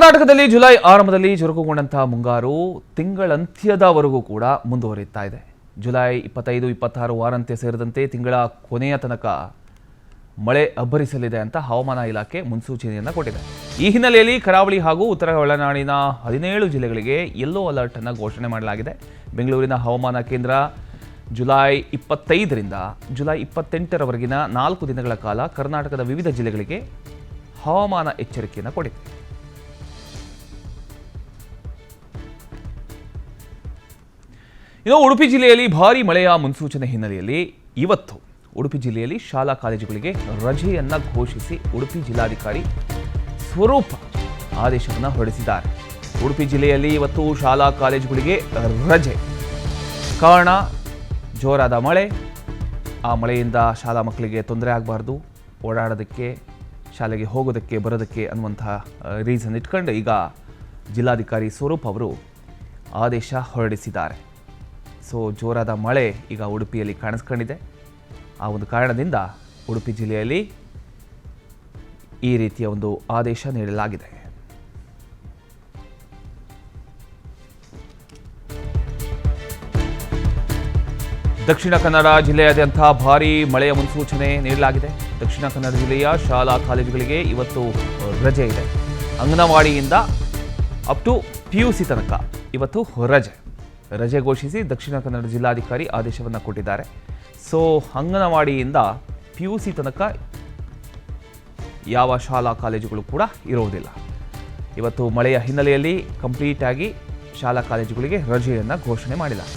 ಕರ್ನಾಟಕದಲ್ಲಿ ಜುಲೈ ಆರಂಭದಲ್ಲಿ ಚುರುಕುಗೊಂಡಂತಹ ಮುಂಗಾರು ತಿಂಗಳಂತ್ಯದವರೆಗೂ ಕೂಡ ಮುಂದುವರಿಯುತ್ತಾ ಇದೆ. ಜುಲೈ 25, 26 ವಾರಾಂತ್ಯ ಸೇರಿದಂತೆ ತಿಂಗಳ ಕೊನೆಯ ತನಕ ಮಳೆ ಅಬ್ಬರಿಸಲಿದೆ ಅಂತ ಹವಾಮಾನ ಇಲಾಖೆ ಮುನ್ಸೂಚನೆಯನ್ನು ಕೊಟ್ಟಿದೆ. ಈ ಹಿನ್ನೆಲೆಯಲ್ಲಿ ಕರಾವಳಿ ಹಾಗೂ ಉತ್ತರ ಒಳನಾಡಿನ 17 ಜಿಲ್ಲೆಗಳಿಗೆ ಯೆಲ್ಲೋ ಅಲರ್ಟ್ ಅನ್ನು ಘೋಷಣೆ ಮಾಡಲಾಗಿದೆ. ಬೆಂಗಳೂರಿನ ಹವಾಮಾನ ಕೇಂದ್ರ ಜುಲೈ 25ರಿಂದ ಜುಲೈ 28ರವರೆಗಿನ 4 ದಿನಗಳ ಕಾಲ ಕರ್ನಾಟಕದ ವಿವಿಧ ಜಿಲ್ಲೆಗಳಿಗೆ ಹವಾಮಾನ ಎಚ್ಚರಿಕೆಯನ್ನು ಕೊಟ್ಟಿದೆ. ಇನ್ನು ಉಡುಪಿ ಜಿಲ್ಲೆಯಲ್ಲಿ ಭಾರೀ ಮಳೆಯ ಮುನ್ಸೂಚನೆ ಹಿನ್ನೆಲೆಯಲ್ಲಿ ಇವತ್ತು ಉಡುಪಿ ಜಿಲ್ಲೆಯಲ್ಲಿ ಶಾಲಾ ಕಾಲೇಜುಗಳಿಗೆ ರಜೆಯನ್ನು ಘೋಷಿಸಿ ಉಡುಪಿ ಜಿಲ್ಲಾಧಿಕಾರಿ ಸ್ವರೂಪ್ ಆದೇಶವನ್ನು ಹೊರಡಿಸಿದ್ದಾರೆ. ಉಡುಪಿ ಜಿಲ್ಲೆಯಲ್ಲಿ ಇವತ್ತು ಶಾಲಾ ಕಾಲೇಜುಗಳಿಗೆ ರಜೆ. ಕಾರಣ ಜೋರಾದ ಮಳೆ. ಆ ಮಳೆಯಿಂದ ಶಾಲಾ ಮಕ್ಕಳಿಗೆ ತೊಂದರೆ ಆಗಬಾರ್ದು, ಓಡಾಡೋದಕ್ಕೆ, ಶಾಲೆಗೆ ಹೋಗೋದಕ್ಕೆ ಬರೋದಕ್ಕೆ ಅನ್ನುವಂತಹ ರೀಸನ್ ಇಟ್ಕೊಂಡು ಈಗ ಜಿಲ್ಲಾಧಿಕಾರಿ ಸ್ವರೂಪ್ ಅವರು ಆದೇಶ ಹೊರಡಿಸಿದ್ದಾರೆ. ಸೊ ಜೋರಾದ ಮಳೆ ಈಗ ಉಡುಪಿಯಲ್ಲಿ ಕಾಣಿಸ್ಕೊಂಡಿದೆ. ಆ ಒಂದು ಕಾರಣದಿಂದ ಉಡುಪಿ ಜಿಲ್ಲೆಯಲ್ಲಿ ಈ ರೀತಿಯ ಒಂದು ಆದೇಶ ನೀಡಲಾಗಿದೆ. ದಕ್ಷಿಣ ಕನ್ನಡ ಜಿಲ್ಲೆಯಾದ್ಯಂತ ಭಾರೀ ಮಳೆಯ ಮುನ್ಸೂಚನೆ ನೀಡಲಾಗಿದೆ. ದಕ್ಷಿಣ ಕನ್ನಡ ಜಿಲ್ಲೆಯ ಶಾಲಾ ಕಾಲೇಜುಗಳಿಗೆ ಇವತ್ತು ರಜೆ ಇದೆ. ಅಂಗನವಾಡಿಯಿಂದ ಅಪ್ ಟು PUC ತನಕ ಇವತ್ತು ರಜೆ ಘೋಷಿಸಿ ದಕ್ಷಿಣ ಕನ್ನಡ ಜಿಲ್ಲಾಧಿಕಾರಿ ಆದೇಶವನ್ನು ಕೊಟ್ಟಿದ್ದಾರೆ. ಸೊ ಅಂಗನವಾಡಿಯಿಂದ PUC ತನಕ ಯಾವ ಶಾಲಾ ಕಾಲೇಜುಗಳು ಕೂಡ ಇರುವುದಿಲ್ಲ. ಇವತ್ತು ಮಳೆಯ ಹಿನ್ನೆಲೆಯಲ್ಲಿ ಕಂಪ್ಲೀಟ್ ಆಗಿ ಶಾಲಾ ಕಾಲೇಜುಗಳಿಗೆ ರಜೆಯನ್ನು ಘೋಷಣೆ ಮಾಡಿದ್ದಾರೆ.